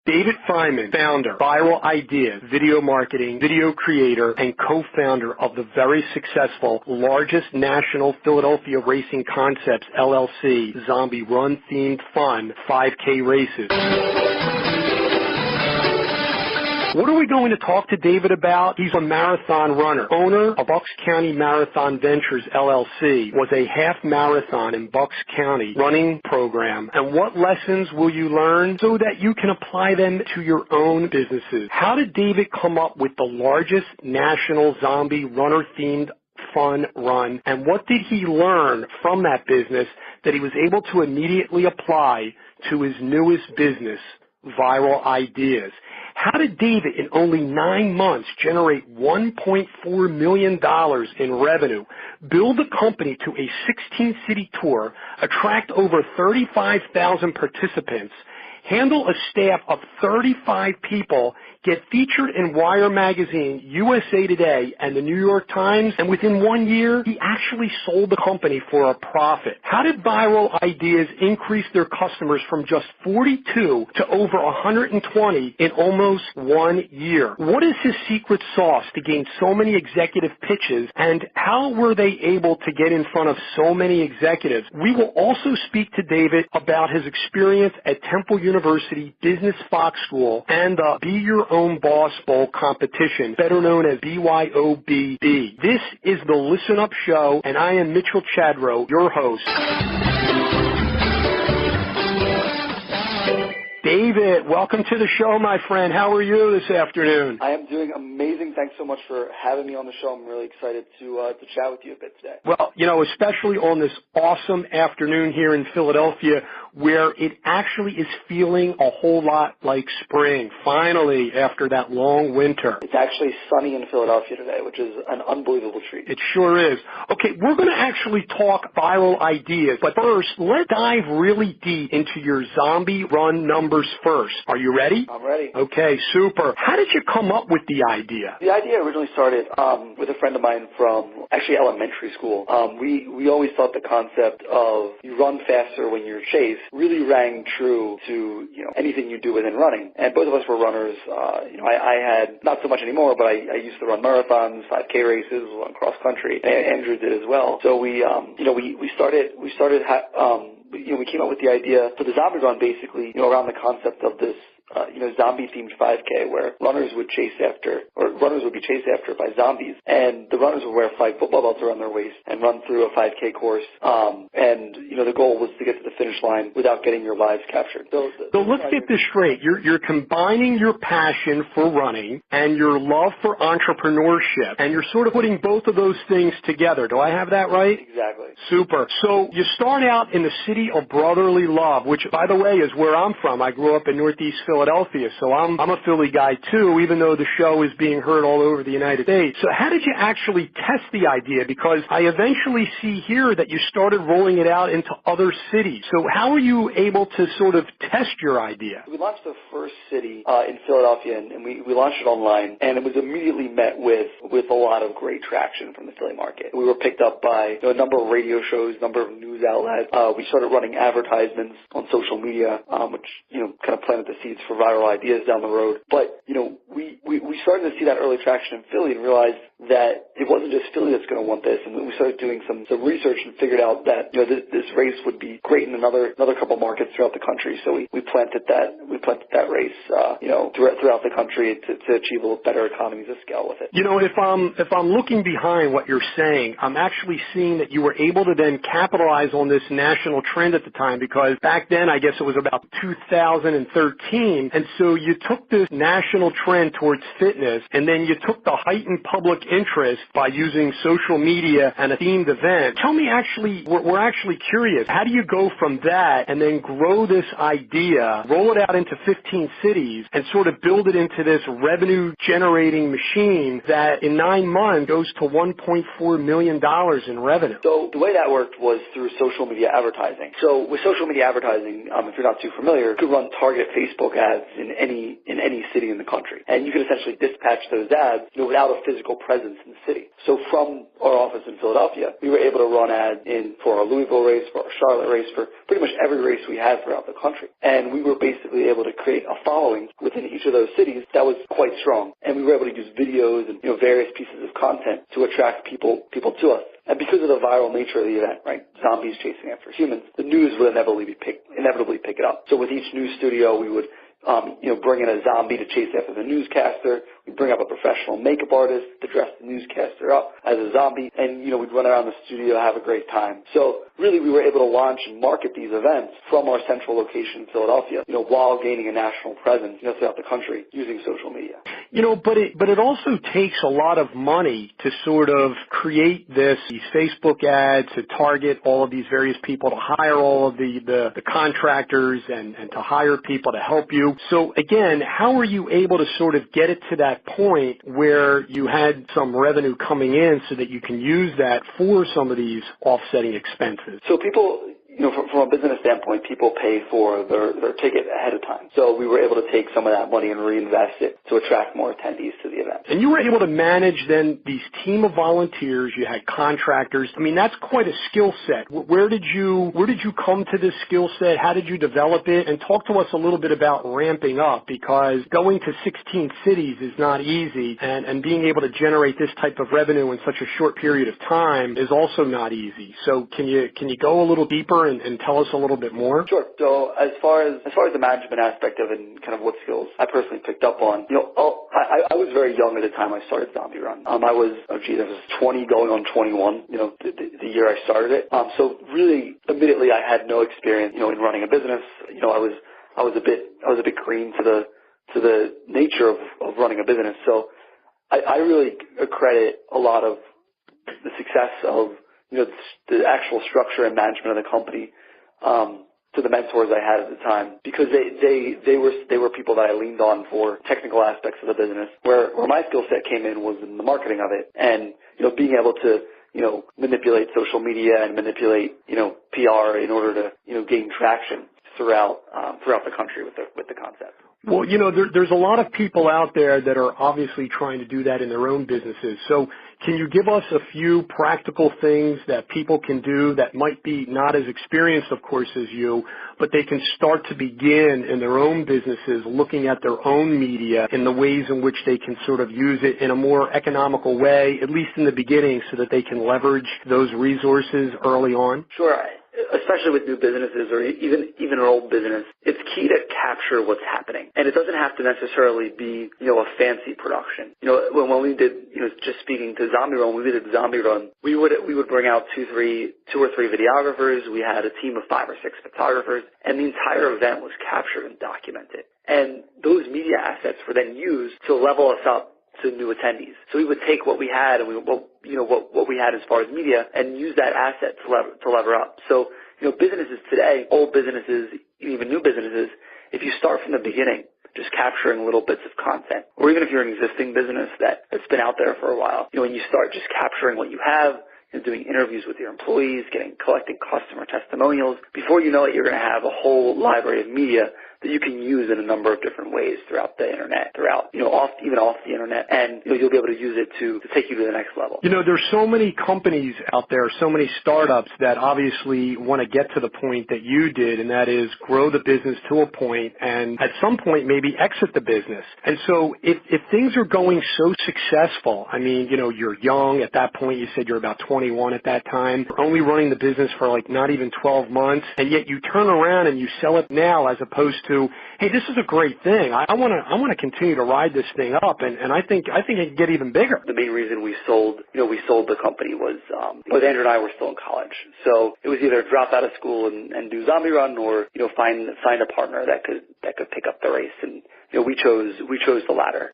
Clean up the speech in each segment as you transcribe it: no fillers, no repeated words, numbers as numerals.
David Feinman, founder, Viral Ideas, video marketing, video creator, and co-founder of the very successful, largest national Philadelphia Racing Concepts, LLC, zombie run-themed fun 5K races. What are we going to talk to David about? He's a marathon runner, owner of Bucks County Marathon Ventures, LLC, was a half marathon in Bucks County running program. And what lessons will you learn so that you can apply them to your own businesses? How did David come up with the largest national zombie runner-themed fun run? And what did he learn from that business that he was able to immediately apply to his newest business, Viral Ideas? How did David, in only 9 months, generate $1.4 million in revenue, build a company to a 16-city tour, attract over 35,000 participants, handle a staff of 35 people, get featured in Wire Magazine, USA Today, and the New York Times, and within 1 year, he actually sold the company for a profit? How did Viral Ideas increase their customers from just 42 to over 120 in almost 1 year? What is his secret sauce to gain so many executive pitches, and how were they able to get in front of so many executives? We will also speak to David about his experience at Temple University Business Fox School and the Be Your Own Boss Bowl competition, better known as BYOBB. This is the Listen Up Show, and I am Mitchell Chadro, your host. David, welcome to the show, my friend. How are you this afternoon? I am doing amazing. Thanks so much for having me on the show. I'm really excited to chat with you a bit today. Well, you know, especially on this awesome afternoon here in Philadelphia, where it actually is feeling a whole lot like spring, finally, after that long winter. It's actually sunny in Philadelphia today, which is an unbelievable treat. It sure is. Okay, we're going to actually talk Viral Ideas, but first, let's dive really deep into your zombie run numbers first. Are you ready? I'm ready. Okay, super. How did you come up with the idea? The idea originally started with a friend of mine from actually elementary school. We always thought the concept of you run faster when you're chased really rang true to anything you do within running. And both of us were runners. I had not so much anymore, but I used to run marathons, 5K races, run cross country. Andrew did as well. So we came up with the idea for the zombie run, basically, around the concept of this zombie-themed 5K where runners would be chased after by zombies, and the runners would wear flag football belts around their waist and run through a 5K course, and the goal was to get to the finish line without getting your lives captured. So let's get this straight. You're combining your passion for running and your love for entrepreneurship, and you're sort of putting both of those things together. Do I have that right? Exactly. Super. So you start out in the city of brotherly love, which, by the way, is where I'm from. I grew up in Northeast Philadelphia, so I'm a Philly guy too, even though the show is being heard all over the United States. So how did you actually test the idea? Because I eventually see here that you started rolling it out into other cities. So how were you able to sort of test your idea? We launched the first city in Philadelphia, and we launched it online, and it was immediately met with a lot of great traction from the Philly market. We were picked up by a number of radio shows, a number of news outlets. We started running advertisements on social media, which kind of planted the seeds for Viral Ideas down the road. But we started to see that early traction in Philly and realized that it wasn't just Philly that's going to want this. And we started doing some research and figured out that this race would be great in another couple markets throughout the country. So we planted that race throughout the country to achieve a little better economies of scale with it. If I'm looking behind what you're saying, I'm actually seeing that you were able to then capitalize on this national trend at the time, because back then I guess it was about 2013, and so you took this national trend towards fitness, and then you took the heightened public interest by using social media and a themed event. Tell me, we're actually curious, how do you go from that and then grow this idea, roll it out into 15 cities, and sort of build it into this revenue-generating machine that in 9 months goes to $1.4 million in revenue? So the way that worked was through social media advertising. So with social media advertising, if you're not too familiar, you could run target Facebook ads in in any city in the country. And you can essentially dispatch those ads, without a physical presence in the city. So from our office in Philadelphia, we were able to run ads for our Louisville race, for our Charlotte race, for pretty much every race we had throughout the country. And we were basically able to create a following within each of those cities that was quite strong. And we were able to use videos and various pieces of content to attract people to us. And because of the viral nature of the event, right, zombies chasing after humans, the news would inevitably pick it up. So with each news studio, we would bring in a zombie to chase after the newscaster. We'd bring up a professional makeup artist to dress the newscaster up as a zombie, and we'd run around the studio, have a great time. So really, we were able to launch and market these events from our central location in Philadelphia, while gaining a national presence, throughout the country using social media. But it also takes a lot of money to sort of create these Facebook ads, to target all of these various people, to hire all of the contractors and to hire people to help you. So again, how were you able to sort of get it to that point where you had some revenue coming in so that you can use that for some of these offsetting expenses? So people, from a business standpoint, people pay for their ticket ahead of time. So we were able to take some of that money and reinvest it to attract more attendees to the event. And you were able to manage then these team of volunteers. You had contractors. I mean, that's quite a skill set. Where did you come to this skill set? How did you develop it? And talk to us a little bit about ramping up, because going to 16 cities is not easy, and being able to generate this type of revenue in such a short period of time is also not easy. So can you go a little deeper and tell us a little bit more? Sure. So as far as the management aspect of it and kind of what skills I personally picked up on, I was very young at the time I started Zombie Run. I was 20 going on 21, the year I started it. So really, immediately I had no experience, in running a business. I was a bit green to the nature of running a business. So I really credit a lot of the success of the actual structure and management of the company to the mentors I had at the time, because they were people that I leaned on for technical aspects of the business. Where my skill set came in was in the marketing of it, and being able to manipulate social media and manipulate PR in order to gain traction throughout the country with the concept. Well, there's a lot of people out there that are obviously trying to do that in their own businesses. So can you give us a few practical things that people can do that might be not as experienced, of course, as you, but they can start to begin in their own businesses, looking at their own media in the ways in which they can sort of use it in a more economical way, at least in the beginning, so that they can leverage those resources early on? Sure. Especially with new businesses or even an old business, it's key to capture what's happening. And it doesn't have to necessarily be, a fancy production. When we did, just speaking to Zombie Run, we did Zombie Run, we would bring out two or three videographers. We had a team of 5 or 6 photographers, and the entire event was captured and documented. And those media assets were then used to level us up to new attendees. So we would take what we had and what we had as far as media and use that asset to lever up. So, businesses today, old businesses, even new businesses, if you start from the beginning, just capturing little bits of content, or even if you're an existing business that's been out there for a while, when you start just capturing what you have, doing interviews with your employees, collecting customer testimonials, before you know it, you're going to have a whole library of media that you can use in a number of different ways throughout the internet, even off the internet, and you'll be able to use it to take you to the next level. There's so many companies out there, so many startups that obviously want to get to the point that you did, and that is grow the business to a point and at some point maybe exit the business. And so if things are going so successful, you're young at that point, you said you're about 21 at that time, you're only running the business for not even 12 months, and yet you turn around and you sell it now as opposed to, hey, this is a great thing. I want to continue to ride this thing up, and I think it can get even bigger. The main reason we sold the company was Andrew and I were still in college, so it was either drop out of school and do Zombie Run, or find a partner that could pick up the race, and we chose the latter.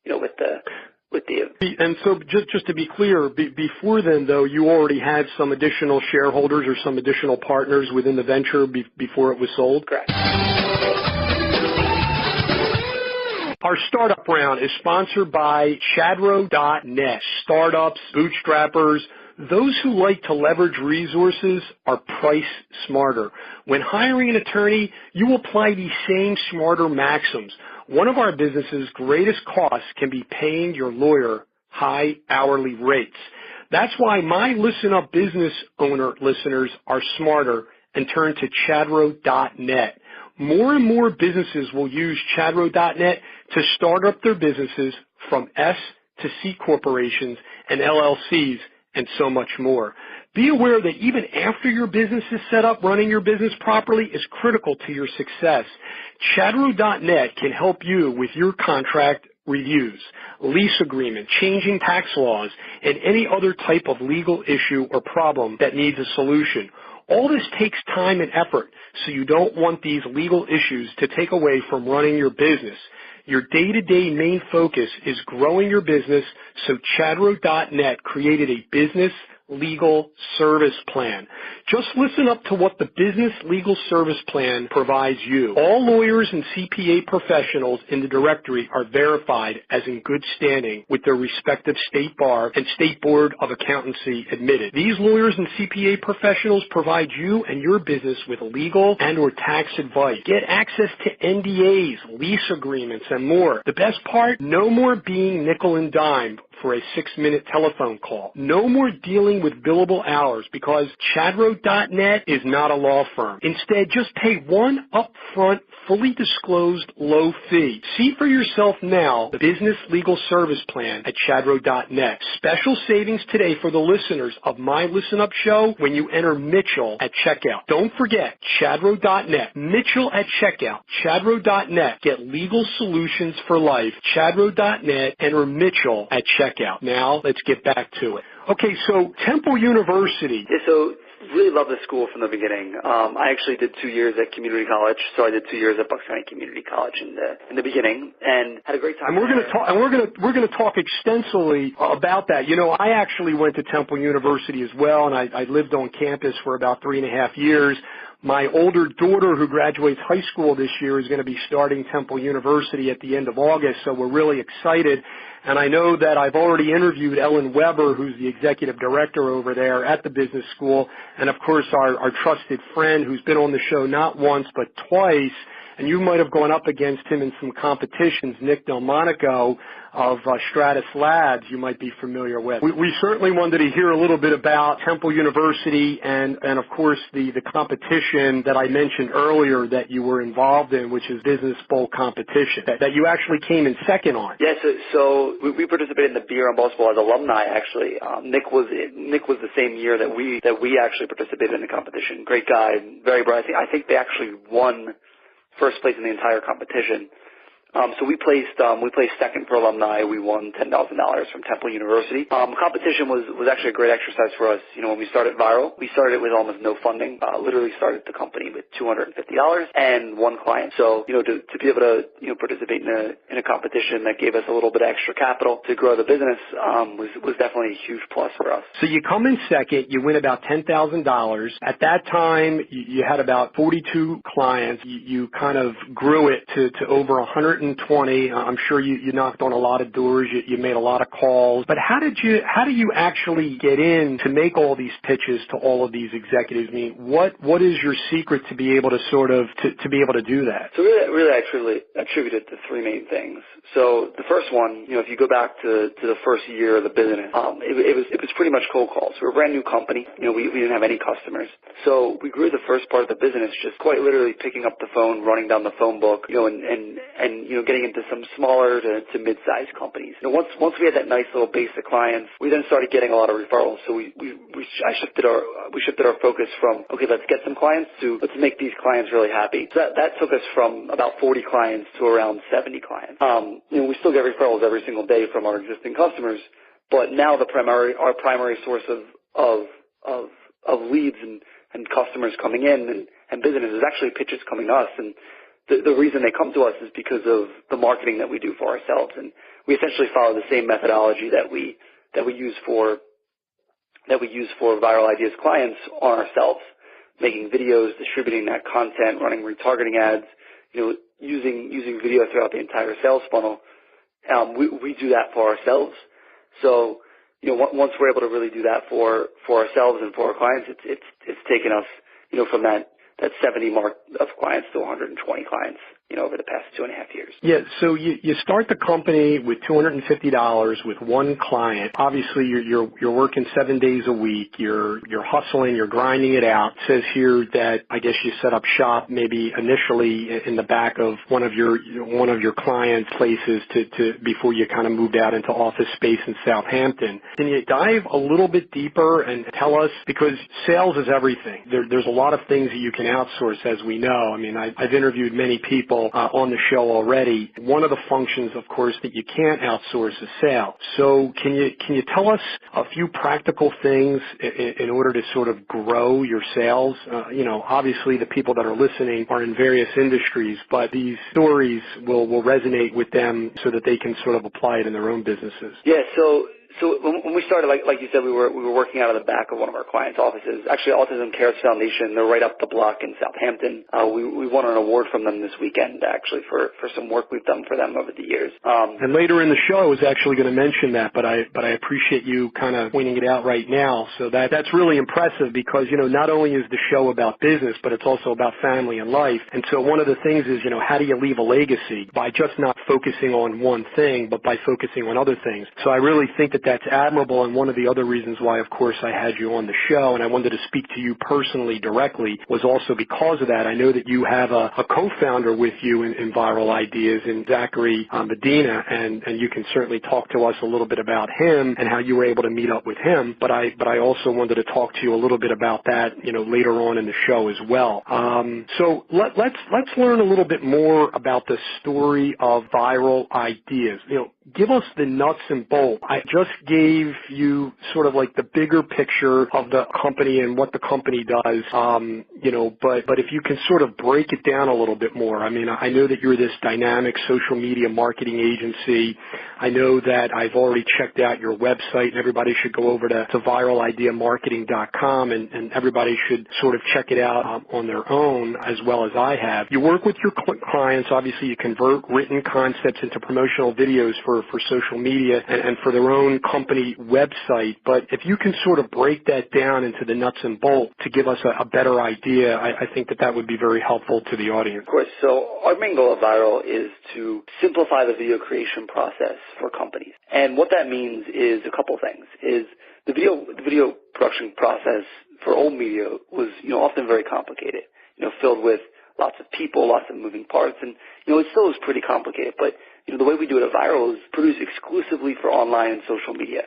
With the And so just to be clear, before then, though, you already had some additional shareholders or some additional partners within the venture before it was sold? Correct. Our startup round is sponsored by Shadrow.net. Startups, bootstrappers, those who like to leverage resources are price smarter. When hiring an attorney, you apply these same smarter maxims. One of our business's greatest costs can be paying your lawyer high hourly rates. That's why my Listen Up business owner listeners are smarter and turn to Chadro.net. More and more businesses will use Chadro.net to start up their businesses from S to C corporations and LLCs and so much more. Be aware that even after your business is set up, running your business properly is critical to your success. Chadro.net can help you with your contract reviews, lease agreement, changing tax laws, and any other type of legal issue or problem that needs a solution. All this takes time and effort, so you don't want these legal issues to take away from running your business. Your day-to-day main focus is growing your business, so Chadro.net created a business legal service plan. Just listen up to what the business legal service plan provides you. All lawyers and CPA professionals in the directory are verified as in good standing with their respective state bar and state board of accountancy admitted. These lawyers and CPA professionals provide you and your business with legal and or tax advice. Get access to NDAs, lease agreements, and more. The best part, no more being nickel and dime for a 6-minute telephone call. No more dealing with billable hours because Chadro.net is not a law firm. Instead, just pay one upfront, fully disclosed low fee. See for yourself now the business legal service plan at Chadro.net. Special savings today for the listeners of my Listen Up show when you enter Mitchell at checkout. Don't forget Chadro.net. Mitchell at checkout. Chadro.net. Get legal solutions for life. Chadro.net. Enter Mitchell at checkout. Now, let's get back to it. Okay, so Temple University. Yeah, so really loved the school from the beginning. I actually did 2 years at community college, so I did 2 years at Bucks County Community College in the beginning, and had a great time. And we're going to talk extensively about that. You know, I actually went to Temple University as well, and I lived on campus for about 3.5 years. My older daughter, who graduates high school this year, is going to be starting Temple University at the end of August, so we're really excited. And I know that I've already interviewed Ellen Weber, who's the executive director over there at the business school, and of course our trusted friend who's been on the show not once but twice, and you might have gone up against him in some competitions, Nick Delmonico of Stratus Labs, you might be familiar with. We certainly wanted to hear a little bit about Temple University and of course the competition that I mentioned earlier that you were involved in, which is Business Bowl competition, that you actually came in second on. Yes, so we participated in the Beer and Basketball as alumni actually. Nick was the same year that we actually participated in the competition. Great guy, very bright. I think they actually won first place in the entire competition. So we placed second for alumni. We won $10,000 from Temple University. Competition was actually a great exercise for us. You know, when we started Viral, we started with almost no funding. Literally started the company with $250 and one client. So, you know, to be able to, you know, participate in a competition that gave us a little bit of extra capital to grow the business, was definitely a huge plus for us. So you come in second, you win about $10,000. At that time, you had about 42 clients. You kind of grew it to over 120. I'm sure you knocked on a lot of doors. You made a lot of calls. But how do you actually get in to make all these pitches to all of these executives? I mean, what is your secret to be able to sort of to be able to do that? So really, I attribute it to three main things. So the first one, you know, if you go back to the first year of the business, it was pretty much cold calls. We're a brand new company. You know, we didn't have any customers. So we grew the first part of the business just quite literally picking up the phone, running down the phone book, you know, and you know, getting into some smaller to mid-sized companies. You know, once we had that nice little base of clients, we then started getting a lot of referrals. So we shifted our focus from, okay, let's get some clients to let's make these clients really happy. So that took us from about 40 clients to around 70 clients. You know, we still get referrals every single day from our existing customers, but now our primary source of leads and customers coming in and business is actually pitches coming to us. And the reason they come to us is because of the marketing that we do for ourselves, and we essentially follow the same methodology that we use for Viral Ideas clients on ourselves, making videos, distributing that content, running retargeting ads, you know, using video throughout the entire sales funnel. We do that for ourselves. So, you know, once we're able to really do that for ourselves and for our clients, it's taken us, you know, from that 70 mark of clients to 120 clients over the past 2.5 years. Yeah, so you start the company with $250 with one client. Obviously, you're working 7 days a week. You're hustling. You're grinding it out. It says here that I guess you set up shop maybe initially in the back of one of your clients' places to before you kind of moved out into office space in Southampton. Can you dive a little bit deeper and tell us, because sales is everything. There's a lot of things that you can outsource, as we know. I mean, I've interviewed many people on the show already. One of the functions, of course, that you can't outsource is sales. So can you tell us a few practical things in order to sort of grow your sales? Obviously the people that are listening are in various industries, but these stories will resonate with them so that they can sort of apply it in their own businesses. Yeah, so when we started, like you said, we were working out of the back of one of our clients' offices. Actually, Autism Cares Foundation, they're right up the block in Southampton. We won an award from them this weekend, actually, for some work we've done for them over the years. And later in the show, I was actually going to mention that, but I appreciate you kind of pointing it out right now. So that's really impressive because, not only is the show about business, but it's also about family and life. And so one of the things is, how do you leave a legacy by just not focusing on one thing, but by focusing on other things. So I really think that's admirable, and one of the other reasons why, of course, I had you on the show and I wanted to speak to you personally directly was also because of that. I know that you have a co-founder with you in Viral Ideas, in Zachary Medina, and you can certainly talk to us a little bit about him and how you were able to meet up with him. But I also wanted to talk to you a little bit about that, later on in the show as well. So let's learn a little bit more about the story of Viral Ideas. Give us the nuts and bolts. I just gave you sort of like the bigger picture of the company and what the company does, but if you can sort of break it down a little bit more. I mean, I know that you're this dynamic social media marketing agency. I know that I've already checked out your website, and everybody should go over to viralideamarketing.com, and everybody should sort of check it out on their own as well as I have. You work with your clients. Obviously, you convert written concepts into promotional videos for social media and for their own company website. But if you can sort of break that down into the nuts and bolts to give us a better idea, I think that would be very helpful to the audience. Of course. So our main goal of Viral is to simplify the video creation process for companies. And what that means is a couple things. Is the video production process for old media was, often very complicated, filled with lots of people, lots of moving parts, and, it still is pretty complicated. But, the way we do it at Viral is produce exclusively for online and social media.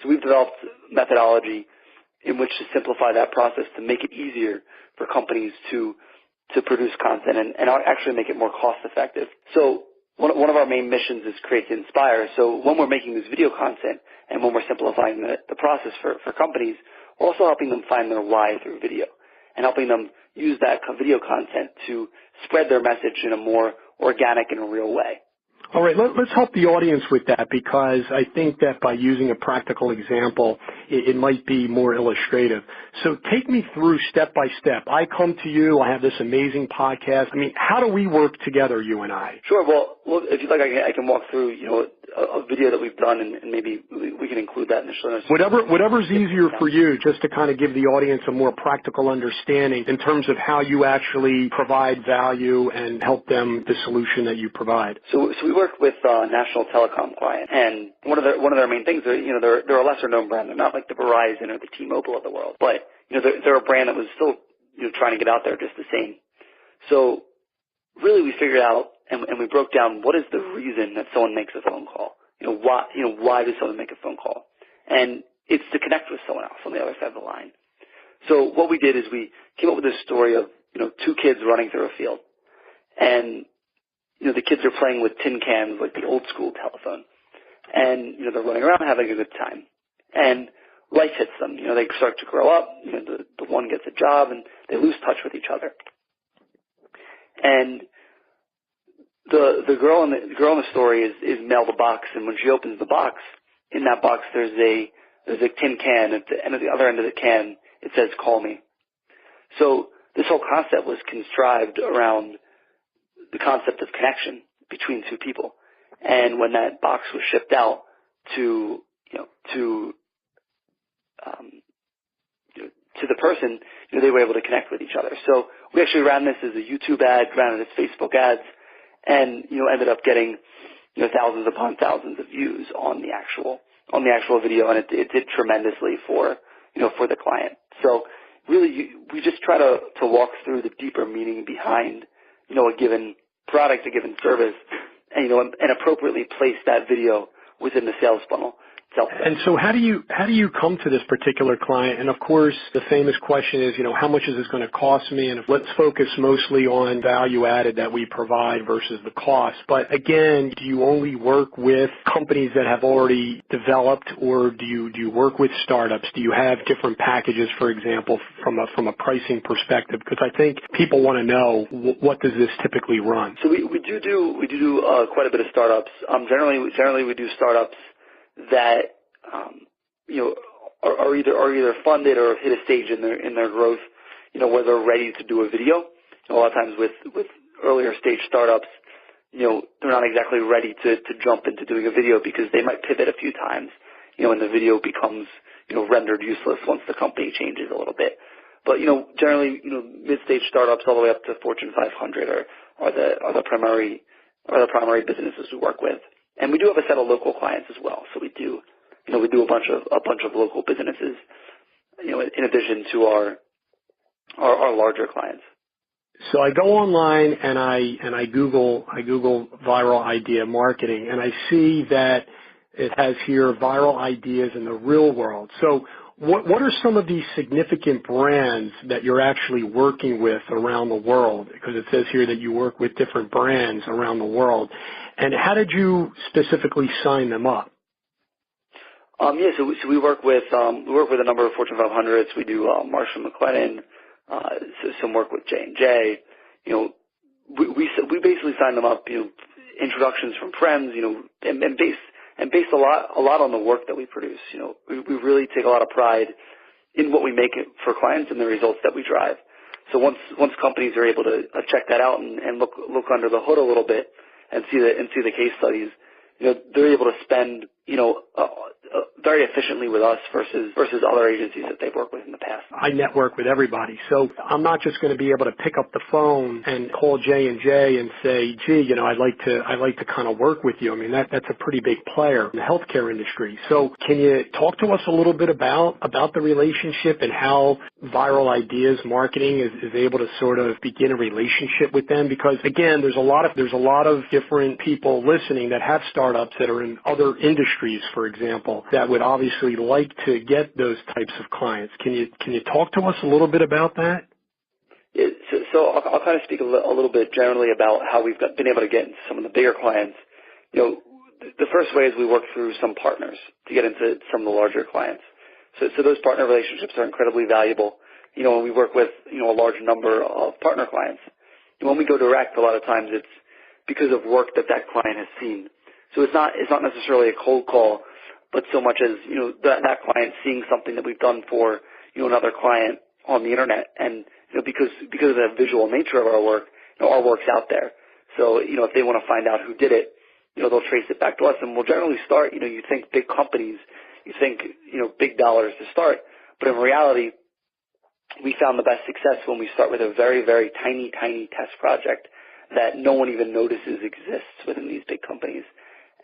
So we've developed methodology in which to simplify that process to make it easier for companies to produce content and actually make it more cost effective. So one of our main missions is create to inspire. So when we're making this video content and when we're simplifying the process for companies, we're also helping them find their why through video and helping them use that video content to spread their message in a more organic and real way. All right, let's help the audience with that, because I think that by using a practical example, it might be more illustrative. So take me through step by step. I come to you, I have this amazing podcast. I mean, how do we work together, you and I? Sure. Well, if you'd like, I can walk through, a video that we've done, and maybe we can include that in the show notes. Whatever's easier for you, just to kind of give the audience a more practical understanding in terms of how you actually provide value and help them the solution that you provide. So we work with a national telecom client, and one of their main things, they're a lesser known brand. They're not like the Verizon or the T-Mobile of the world, but they're a brand that was still trying to get out there just the same. So really, we figured out and we broke down what is the reason that someone makes a phone call. Why does someone make a phone call? And it's to connect with someone else on the other side of the line. So what we did is we came up with this story of two kids running through a field, and the kids are playing with tin cans like the old school telephone, and they're running around having a good time, and life hits them. They start to grow up. The one gets a job, and they lose touch with each other. And the girl in the story is mailed a box, and when she opens the box, in that box there's a tin can, and at the other end of the can it says "Call me." So this whole concept was contrived around the concept of connection between two people. And when that box was shipped out to the person, they were able to connect with each other. So we actually ran this as a YouTube ad, ran it as Facebook ads, and ended up getting thousands upon thousands of views on the actual video, and it did tremendously for the client. So really, we just try to walk through the deeper meaning behind a given product, a given service, and and appropriately place that video within the sales funnel. And so how do you come to this particular client? And of course, the famous question is, how much is this going to cost me? And let's focus mostly on value added that we provide versus the cost. But again, do you only work with companies that have already developed, or do you work with startups? Do you have different packages, for example, from a pricing perspective? Because I think people want to know, what does this typically run? So we do quite a bit of startups. Generally we do startups that are either funded or hit a stage in their growth, where they're ready to do a video. A lot of times with earlier stage startups, they're not exactly ready to jump into doing a video because they might pivot a few times, and the video becomes rendered useless once the company changes a little bit. But generally mid-stage startups all the way up to Fortune 500 are the primary businesses we work with. And we do have a set of local clients as well. So we do a bunch of local businesses, in addition to our larger clients. So I go online and I Google viral idea marketing, and I see that it has here viral ideas in the real world. So what are some of these significant brands that you're actually working with around the world? Because it says here that you work with different brands around the world. And how did you specifically sign them up? So we work with a number of Fortune 500s. We do Marsh & McLennan, some work with J&J. We basically sign them up. Introductions from friends. And based a lot on the work that we produce. We really take a lot of pride in what we make it for clients and the results that we drive. So once companies are able to check that out and look under the hood a little bit and see the case studies, they're able to spend very efficiently with us versus other agencies that they've worked with in the past. I network with everybody, so I'm not just going to be able to pick up the phone and call J&J and say, gee, I'd like to kind of work with you. I mean, that's a pretty big player in the healthcare industry. So can you talk to us a little bit about the relationship and how Viral Ideas Marketing is able to sort of begin a relationship with them? Because again, there's a lot of different people listening that have startups that are in other industries, for example, that would obviously like to get those types of clients. Can you talk to us a little bit about that? Yeah, so I'll kind of speak a little bit generally about how we've been able to get into some of the bigger clients. The first way is we work through some partners to get into some of the larger clients. So those partner relationships are incredibly valuable. When we work with a large number of partner clients. When we go direct, a lot of times it's because of work that client has seen. So it's not necessarily a cold call, but so much as that client seeing something that we've done for another client on the internet, and because of the visual nature of our work, our work's out there. So if they want to find out who did it, they'll trace it back to us, and we'll generally start. You think big companies, you think big dollars to start, but in reality, we found the best success when we start with a very, very tiny test project that no one even notices exists within these big companies.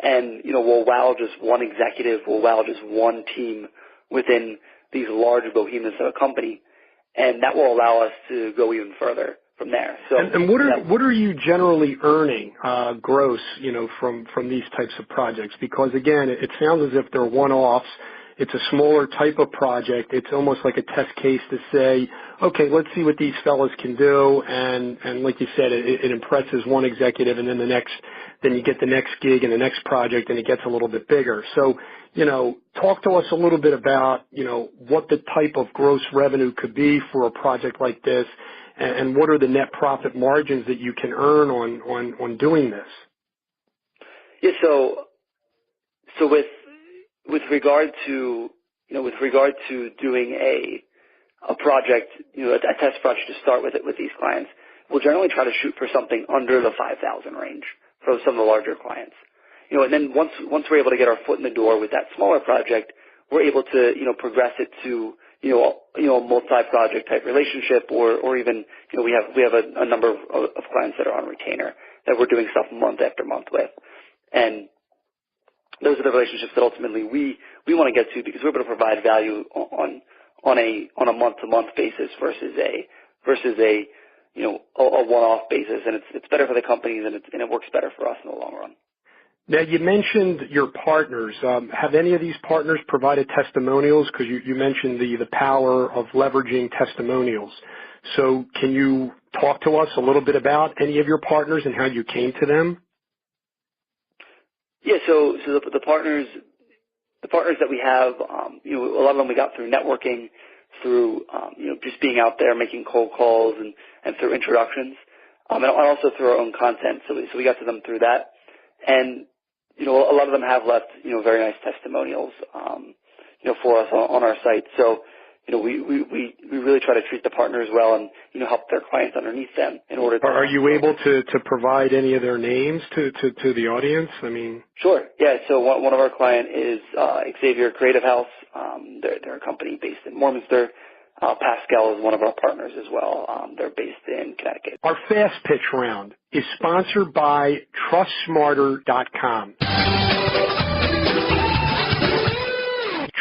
And, we'll wow just one executive, we'll wow just one team within these large behemoths of a company, and that will allow us to go even further from there. So, and what are you generally earning gross, from these types of projects? Because again, it sounds as if they're one-offs. It's a smaller type of project. It's almost like a test case to say, okay, let's see what these fellas can do. And like you said, it impresses one executive, and then then you get the next gig and the next project, and it gets a little bit bigger. So, talk to us a little bit about, what the type of gross revenue could be for a project like this, and what are the net profit margins that you can earn on doing this? Yeah, so with regard to doing a project, a test project to start with these clients, we'll generally try to shoot for something under the 5,000 range for some of the larger clients. And then once we're able to get our foot in the door with that smaller project, we're able to progress it to a multi-project type relationship, or even we have a number of clients that are on retainer that we're doing stuff month after month with. And those are the relationships that ultimately we want to get to, because we're able to provide value on a month-to-month basis versus a one-off basis. And it's better for the companies, and it works better for us in the long run. Now, you mentioned your partners. Have any of these partners provided testimonials? Because you mentioned the power of leveraging testimonials. So can you talk to us a little bit about any of your partners and how you came to them? Yeah, so the partners that we have, a lot of them we got through networking, through just being out there making cold calls and through introductions, and also through our own content. So we got to them through that, and a lot of them have left very nice testimonials for us on our site. So we really try to treat the partners well and help their clients underneath them in order to. Are you able to provide any of their names to the audience? I mean, sure. Yeah. So one of our clients is Xavier Creative House. They're a company based in Warminster. Pascal is one of our partners as well. They're based in Connecticut. Our fast pitch round is sponsored by TrustSmarter.com.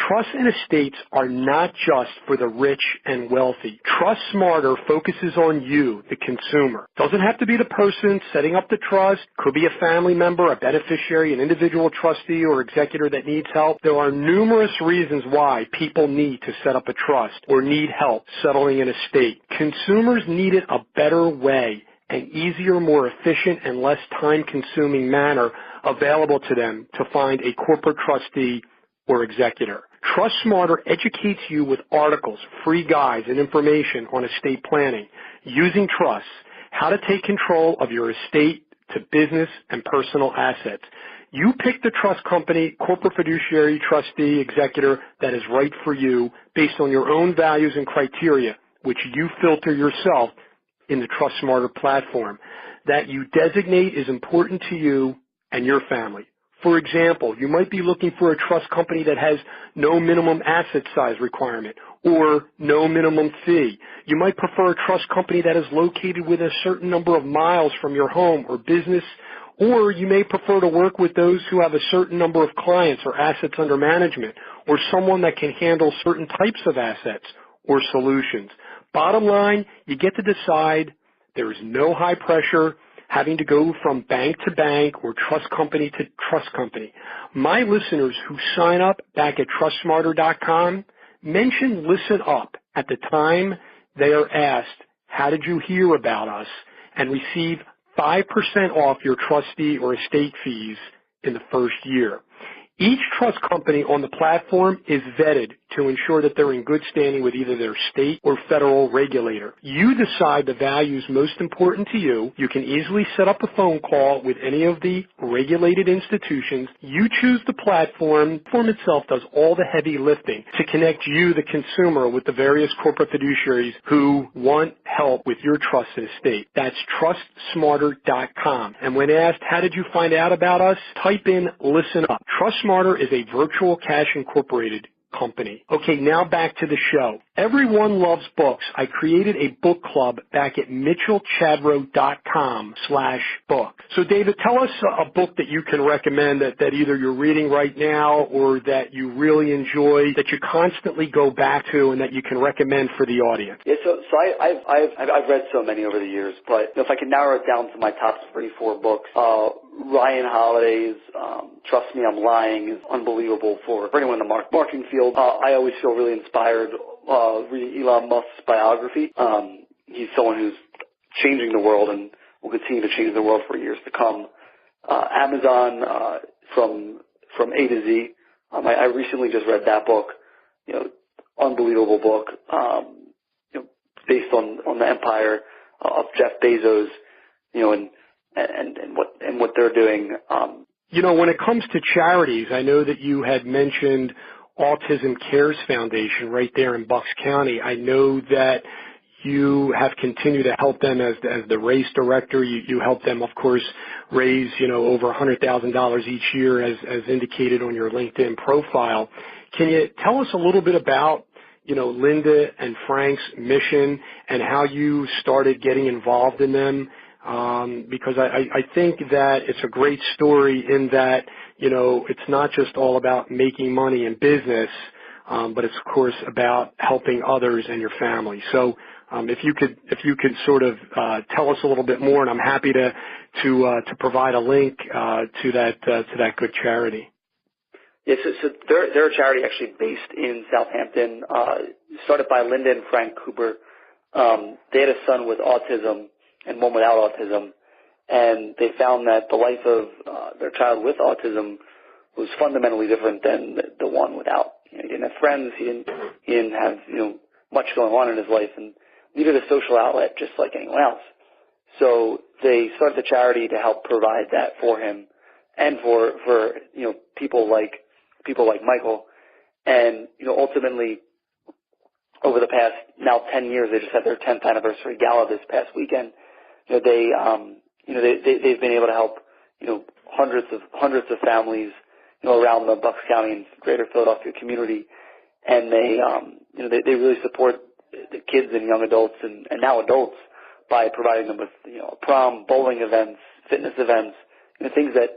Trusts and estates are not just for the rich and wealthy. Trust Smarter focuses on you, the consumer. Doesn't have to be the person setting up the trust. Could be a family member, a beneficiary, an individual trustee, or executor that needs help. There are numerous reasons why people need to set up a trust or need help settling an estate. Consumers needed a better way, an easier, more efficient, and less time-consuming manner available to them to find a corporate trustee or executor. Trust Smarter educates you with articles, free guides, and information on estate planning, using trusts, how to take control of your estate to business and personal assets. You pick the trust company, corporate fiduciary, trustee, executor that is right for you based on your own values and criteria, which you filter yourself in the Trust Smarter platform. That you designate is important to you and your family. For example, you might be looking for a trust company that has no minimum asset size requirement or no minimum fee. You might prefer a trust company that is located within a certain number of miles from your home or business, or you may prefer to work with those who have a certain number of clients or assets under management, or someone that can handle certain types of assets or solutions. Bottom line, you get to decide. There is no high pressure having to go from bank to bank or trust company to trust company. My listeners who sign up back at TrustSmarter.com mention Listen Up at the time they are asked, how did you hear about us? And receive 5% off your trustee or estate fees in the first year. Each trust company on the platform is vetted to ensure that they're in good standing with either their state or federal regulator. You decide the values most important to you. You can easily set up a phone call with any of the regulated institutions. You choose the platform. The platform itself does all the heavy lifting to connect you, the consumer, with the various corporate fiduciaries who want help with your trust and estate. That's TrustSmarter.com. And when asked, how did you find out about us? Type in Listen Up. Trust Smarter is a virtual cash incorporated company. Okay, now back to the show. Everyone loves books. I created a book club back at mitchellchadro.com/book. So David, tell us a book that you can recommend that either you're reading right now or that you really enjoy, that you constantly go back to and that you can recommend for the audience. Yeah, so I've read so many over the years, but if I can narrow it down to my top 3-4 books, Ryan Holiday's Trust Me, I'm Lying is unbelievable for anyone in the marketing field. I always feel really inspired reading Elon Musk's biography. He's someone who's changing the world and will continue to change the world for years to come. Amazon, from A to Z. I recently just read that book. Unbelievable book. Based on the empire of Jeff Bezos. And what they're doing. When it comes to charities, I know that you had mentioned Autism Cares Foundation right there in Bucks County. I know that you have continued to help them as the race director. You help them, of course, raise, over $100,000 each year as indicated on your LinkedIn profile. Can you tell us a little bit about, Linda and Frank's mission and how you started getting involved in them? because I think that it's a great story in that, it's not just all about making money in business, but it's of course about helping others and your family. So if you could sort of tell us a little bit more, and I'm happy to provide a link to that good charity. Yes, so they're a charity actually based in Southampton, started by Linda and Frank Cooper. They had a son with autism and one without autism, and they found that the life of their child with autism was fundamentally different than the one without. He didn't have friends, he didn't have much going on in his life, and needed a social outlet just like anyone else. So they started the charity to help provide that for him and for people like Michael. And ultimately, over the past now 10 years, they just had their 10th anniversary gala this past weekend. They've been able to help hundreds of families around the Bucks County and greater Philadelphia community, and they really support the kids and young adults and now adults by providing them with prom, bowling events, fitness events, things that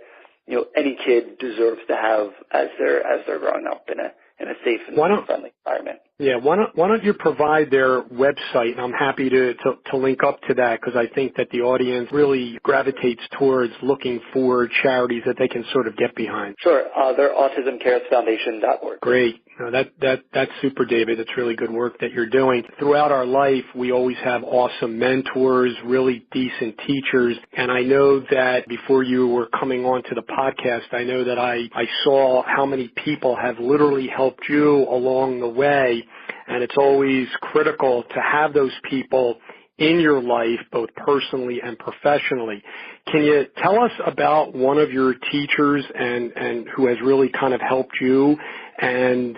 any kid deserves to have as they're growing up in a safe and friendly environment. Yeah, why don't you provide their website, and I'm happy to link up to that because I think that the audience really gravitates towards looking for charities that they can sort of get behind. Sure, they're autismcaresfoundation.org. Great. No, that's super, David. That's really good work that you're doing. Throughout our life, we always have awesome mentors, really decent teachers, and I know that before you were coming on to the podcast, I know that I saw how many people have literally helped you along the way, and it's always critical to have those people in your life, both personally and professionally. Can you tell us about one of your teachers and who has really kind of helped you and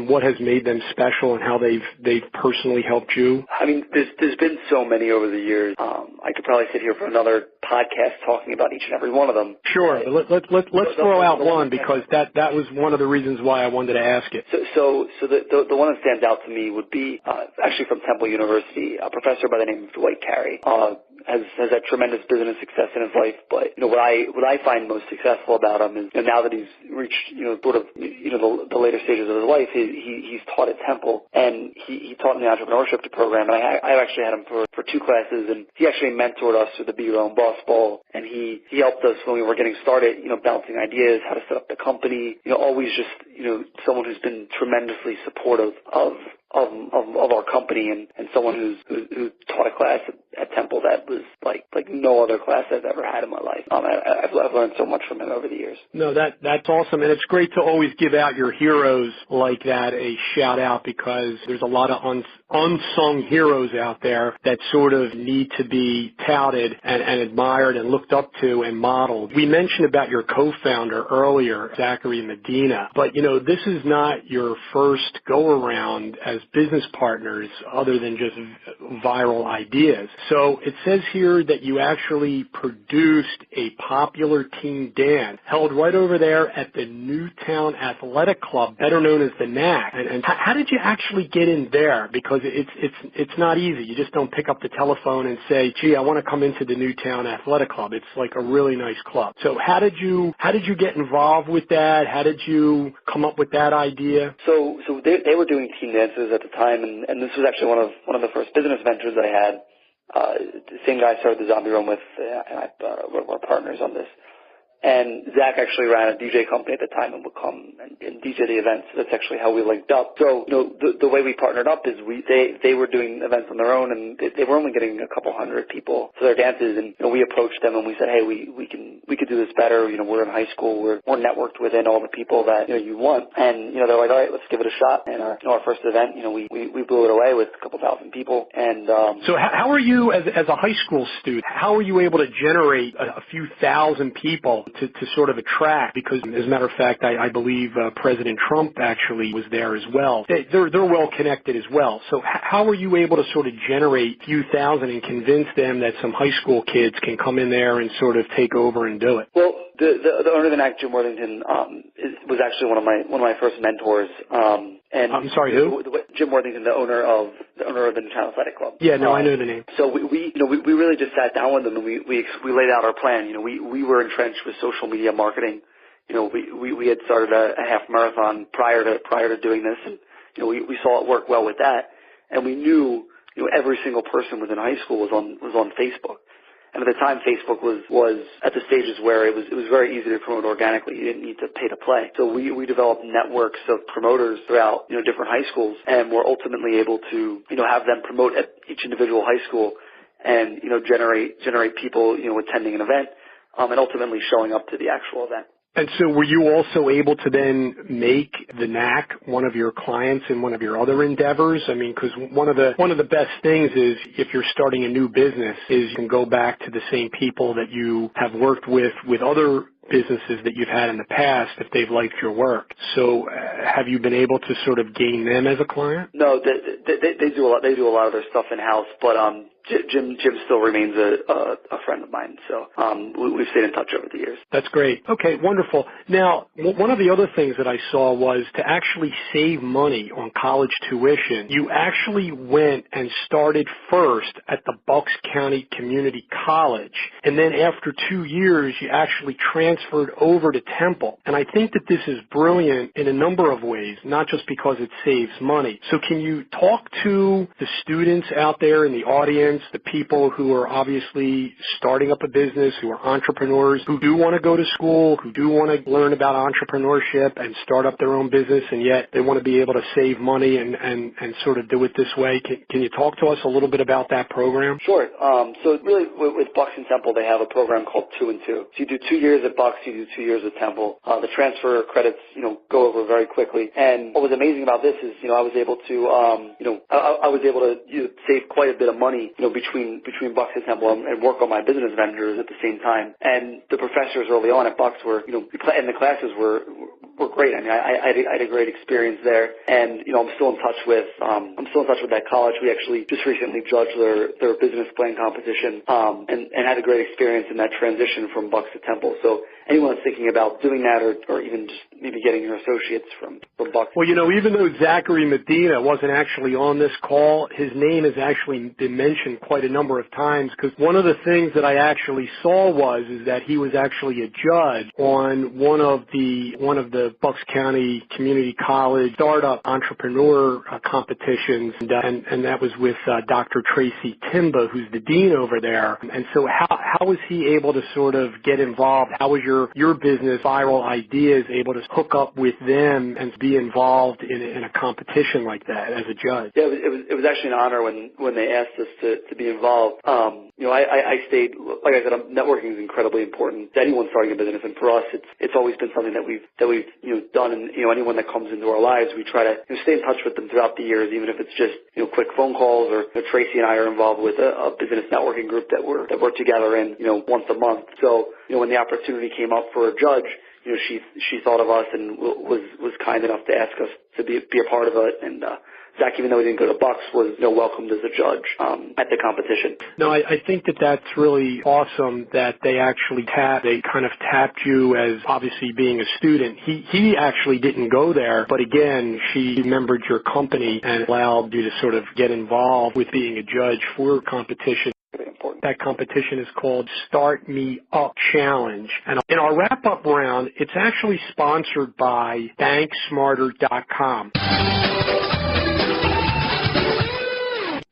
what has made them special and how they've personally helped you? I mean, there's been so many over the years. I could probably sit here for another podcast talking about each and every one of them. Sure. Let's throw out one because that was one of the reasons why I wanted to ask it. So the one that stands out to me would be actually from Temple University, a professor by the name of Dwight Carey. Has had tremendous business success in his life, but what I find most successful about him is now that he's reached the later stages of his life, he's taught at Temple, and he taught in the entrepreneurship program, and I actually had him for 2 classes, and he actually mentored us through the Be Your Own Boss Ball, and he helped us when we were getting started, bouncing ideas, how to set up the company, always just someone who's been tremendously supportive of our company and someone who taught a class at Temple that was like no other class I've ever had in my life. I've learned so much from him over the years. No, that's awesome, and it's great to always give out your heroes like that a shout out because there's a lot of unsung heroes out there that sort of need to be touted and admired and looked up to and modeled. We mentioned about your co-founder earlier, Zachary Medina, but this is not your first go around as business partners other than just viral ideas. So it says here that you actually produced a popular teen dance held right over there at the Newtown Athletic Club, better known as the NAC. And how did you actually get in there? Because it's not easy. You just don't pick up the telephone and say, gee, I want to come into the Newtown Athletic Club. It's like a really nice club. So how did you get involved with that? How did you come up with that idea? So they were doing teen dances at the time, and this was actually one of the first business ventures I had. The same guy I started the Zombie Room with, and we're partners on this. And Zach actually ran a DJ company at the time and would come and DJ the events. So that's actually how we linked up. So the way we partnered up is they were doing events on their own, and they were only getting a couple hundred people to their dances. And we approached them and we said, hey, we could do this better. We're in high school. We're networked within all the people that you want. And they're like, all right, let's give it a shot. And our first event, we blew it away with a couple thousand people. And so how are you as a high school student? How are you able to generate a few thousand people to sort of attract? Because as a matter of fact, I believe President Trump actually was there as well. They're well connected as well. So how were you able to sort of generate a few thousand and convince them that some high school kids can come in there and sort of take over and do it? Well, The owner of the NAC, Jim Worthington, was actually one of my first mentors. And I'm sorry, who? Jim Worthington, the owner of the Newtown Athletic Club. Yeah, no, I know the name. So we really just sat down with them and we laid out our plan. We were entrenched with social media marketing. We had started a half marathon prior to doing this, and we saw it work well with that, and we knew every single person within high school was on Facebook. And at the time, Facebook was at the stages where it was very easy to promote organically. You didn't need to pay to play. So we developed networks of promoters throughout different high schools, and we're ultimately able to have them promote at each individual high school, and generate people attending an event, and ultimately showing up to the actual event. And so were you also able to then make the NAC one of your clients in one of your other endeavors? I mean, because one of the best things is if you're starting a new business is you can go back to the same people that you have worked with other businesses that you've had in the past if they've liked your work. So have you been able to sort of gain them as a client? No, they do a lot. They do a lot of their stuff in house, but Jim still remains a friend of mine. So we've stayed in touch over the years. That's great. Okay, wonderful. Now, one of the other things that I saw was to actually save money on college tuition. You actually went and started first at the Bucks County Community College, and then after 2 years, you actually transferred over to Temple. And I think that this is brilliant in a number of ways, not just because it saves money. So can you talk to the students out there in the audience, the people who are obviously starting up a business, who are entrepreneurs, who do want to go to school, who do want to learn about entrepreneurship and start up their own business, and yet they want to be able to save money and sort of do it this way? Can you talk to us a little bit about that program? Sure. So really with Bucks and Temple, they have a program called 2 and 2. So you do 2 years at Bucks, you do 2 years at Temple. The transfer credits, go over very quickly. And what was amazing about this is, I was able to save quite a bit of money, between Bucks and Temple and work on my business ventures at the same time. And the professors early on at Bucks were, and the classes were great. I mean, I had a great experience there, and I'm still in touch with that college. We actually just recently judged their business plan competition, and had a great experience in that transition from Bucks to Temple. So anyone that's thinking about doing that, or even just maybe getting your associates from Bucks. Well, even though Zachary Medina wasn't actually on this call, his name has actually been mentioned quite a number of times, because one of the things that I actually saw is that he was actually a judge on one of the Bucks County Community College startup entrepreneur competitions, and that was with Dr. Tracy Timba, who's the dean over there. And so how was he able to sort of get involved? How was your business, Viral Ideas, able to hook up with them and be involved in a competition like that as a judge? Yeah, it was actually an honor when they asked us to be involved. I stayed, like I said, networking is incredibly important to anyone starting a business, and for us, it's always been something that we've done. And anyone that comes into our lives, we try to stay in touch with them throughout the years, even if it's just quick phone calls, or Tracy and I are involved with a business networking group that we're together in once a month. So when the opportunity came up for a judge, she thought of us and was kind enough to ask us to be a part of it. And Zach, even though he didn't go to Bucks, was welcomed as a judge at the competition. No, I think that's really awesome that they actually kind of tapped you as obviously being a student. He actually didn't go there, but again, she remembered your company and allowed you to sort of get involved with being a judge for competition. That competition is called Start Me Up Challenge. And in our wrap-up round, it's actually sponsored by banksmarter.com.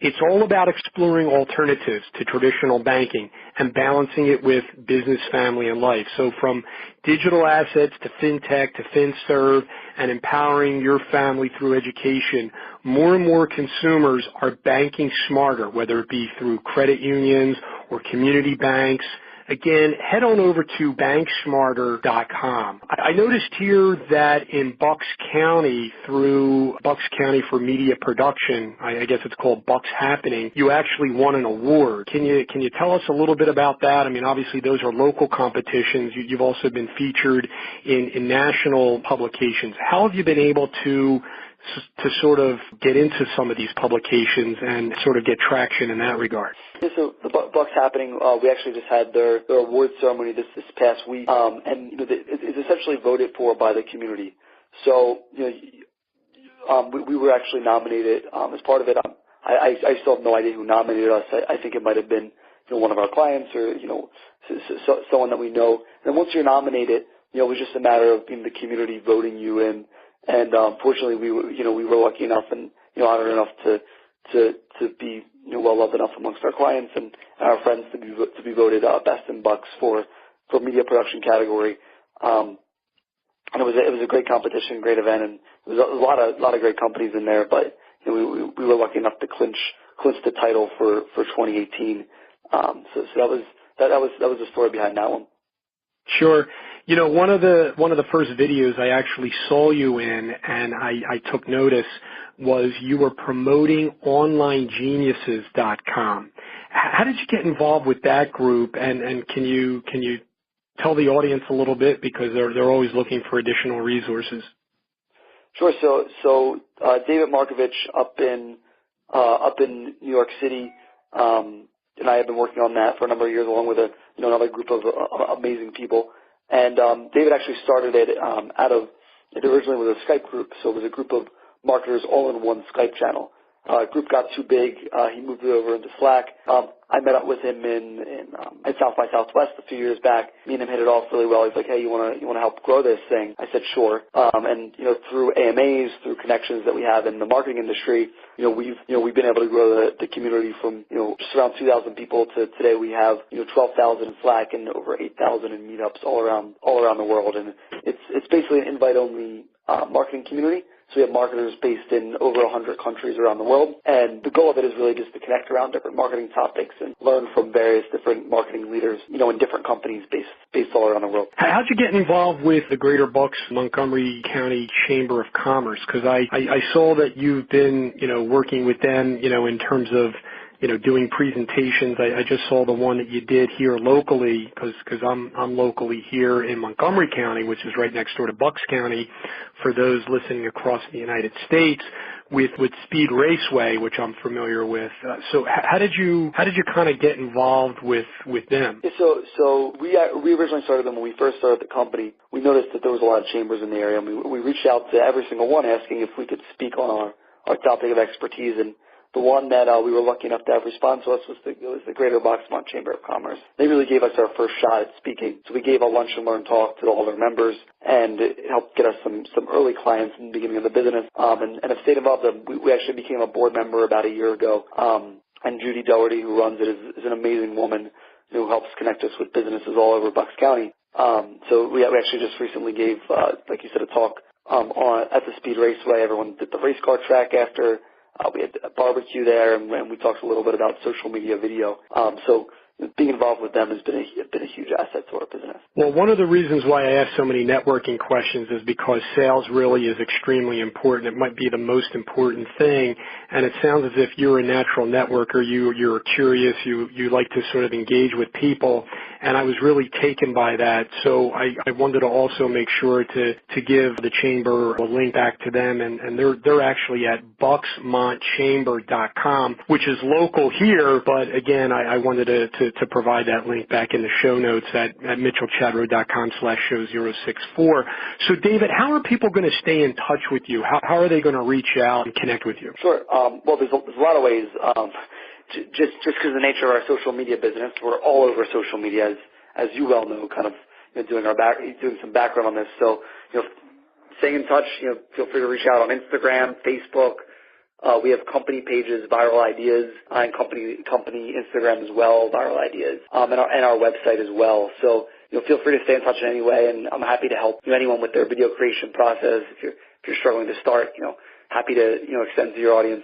It's all about exploring alternatives to traditional banking and balancing it with business, family, and life. So from digital assets to fintech to FinServe and empowering your family through education, more and more consumers are banking smarter, whether it be through credit unions or community banks. Again, head on over to banksmarter.com. I noticed here that in Bucks County, through Bucks County for Media Production, I guess it's called Bucks Happening, you actually won an award. Can you tell us a little bit about that? I mean, obviously those are local competitions. You've also been featured in national publications. How have you been able to to sort of get into some of these publications and sort of get traction in that regard? Yeah, so the Bucks happening, we actually just had their awards ceremony this past week, and it's essentially voted for by the community. So we were actually nominated as part of it. I still have no idea who nominated us. I think it might have been one of our clients or someone that we know. And once you're nominated, it was just a matter of the community voting you in. And fortunately, we were lucky enough and honored enough to be well loved enough amongst our clients and our friends to be voted best in Bucks for media production category. And it was a great competition, great event, and there was a lot of great companies in there. But we were lucky enough to clinch the title for 2018. So that was the story behind that one. Sure. One of the first videos I actually saw you in, and I took notice, was you were promoting OnlineGeniuses.com. How did you get involved with that group? And can you tell the audience a little bit, because they're always looking for additional resources? Sure. So David Markovich up in New York City, and I have been working on that for a number of years, along with another group of amazing people. And David actually started it it originally was a Skype group, so it was a group of marketers all in one Skype channel. Group got too big. He moved it over into Slack. I met up with him at South by Southwest a few years back. Me and him hit it off really well. He's like, "Hey, you want to help grow this thing?" I said, "Sure." And through AMAs, through connections that we have in the marketing industry, we've been able to grow the community from just around 2,000 people to today we have 12,000 in Slack and over 8,000 in meetups all around the world. And it's basically an invite only marketing community. So we have marketers based in over 100 countries around the world, and the goal of it is really just to connect around different marketing topics and learn from various different marketing leaders, in different companies based all around the world. How'd you get involved with the Greater Bucks Montgomery County Chamber of Commerce? Because I saw that you've been, working with them, in terms of doing presentations. I just saw the one that you did here locally, because I'm locally here in Montgomery County, which is right next door to Bucks County, for those listening across the United States, with Speed Raceway, which I'm familiar with. So how did you kind of get involved with them? Yeah, so we originally started them when we first started the company. We noticed that there was a lot of chambers in the area, and we reached out to every single one asking if we could speak on our topic of expertise. And the one that we were lucky enough to have respond to us was the Greater Bucksmont Chamber of Commerce. They really gave us our first shot at speaking. So we gave a lunch and learn talk to all their members, and it helped get us some early clients in the beginning of the business. And have stayed involved. We actually became a board member about a year ago. And Judy Doherty, who runs it, is an amazing woman who helps connect us with businesses all over Bucks County. So we actually just recently gave, like you said, a talk at the Speed Raceway. Everyone did the race car track after. We had a barbecue there, and we talked a little bit about social media video. So being involved with them has been a huge asset to our business. Well, one of the reasons why I ask so many networking questions is because sales really is extremely important. It might be the most important thing, and it sounds as if you're a natural networker. You're curious. You like to sort of engage with people, and I was really taken by that. So I wanted to also make sure to give the chamber a link back to them, and they're actually at bucksmontchamber.com, which is local here, but again, I wanted to provide that link back in the show notes at mitchellchadro.com/show064. So, David, how are people going to stay in touch with you? How are they going to reach out and connect with you? Sure. Well, there's a lot of ways. Just because of the nature of our social media business, we're all over social media, as you well know, kind of doing some background on this. So, staying in touch, feel free to reach out on Instagram, Facebook. We have company pages, Viral Ideas, and company Instagram as well, Viral Ideas, and our website as well. So feel free to stay in touch in any way, and I'm happy to help anyone with their video creation process. If you're struggling to start, happy to extend to your audience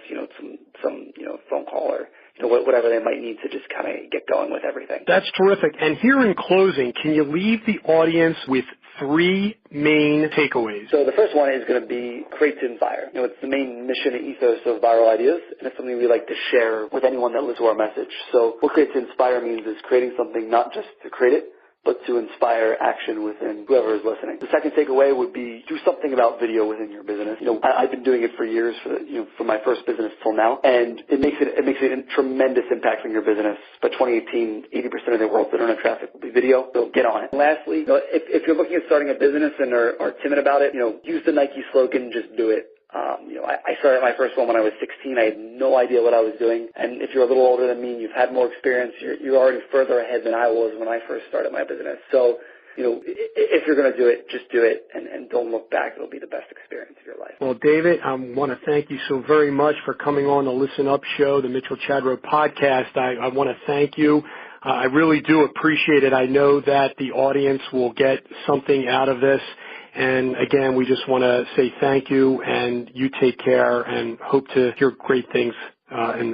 some phone call or whatever they might need to just kind of get going with everything. That's terrific. And here in closing, can you leave the audience with 3 main takeaways? So the first one is going to be create to inspire. It's the main mission and ethos of Viral Ideas, and it's something we like to share with anyone that listens to our message. So what create to inspire means is creating something not just to create it, but to inspire action within whoever is listening. The second takeaway would be do something about video within your business. I've been doing it for years, from my first business till now, and it makes a tremendous impact on your business. By 2018, 80% of the world's internet traffic will be video, so get on it. And lastly, if you're looking at starting a business and are timid about it, use the Nike slogan, just do it. I started my first one when I was 16. I had no idea what I was doing. And if you're a little older than me and you've had more experience, you're already further ahead than I was when I first started my business. So, if you're going to do it, just do it and don't look back. It'll be the best experience of your life. Well, David, I want to thank you so very much for coming on the Listen Up Show, the Mitchell Chadro podcast. I want to thank you. I really do appreciate it. I know that the audience will get something out of this. And again, we just want to say thank you, and you take care, and hope to hear great things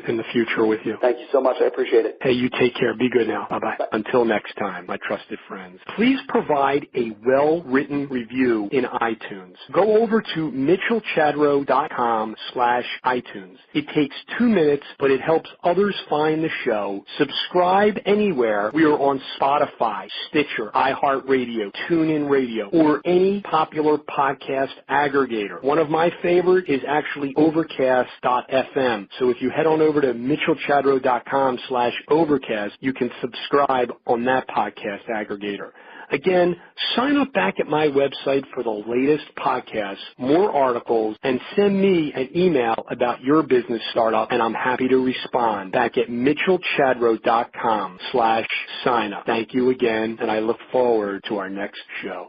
in the future with you. Thank you so much. I appreciate it. Hey, you take care. Be good now. Bye-bye. Bye. Until next time, my trusted friends. Please provide a well-written review in iTunes. Go over to mitchellchadro.com/iTunes. It takes 2 minutes, but it helps others find the show. Subscribe anywhere. We are on Spotify, Stitcher, iHeartRadio, TuneIn Radio, or any popular podcast aggregator. One of my favorite is actually Overcast.fm. So if you head on over to mitchellchadro.com/overcast, you can subscribe on that podcast aggregator. Again, sign up back at my website for the latest podcasts, more articles, and send me an email about your business startup, and I'm happy to respond back at mitchellchadro.com/sign up. Thank you again, and I look forward to our next show.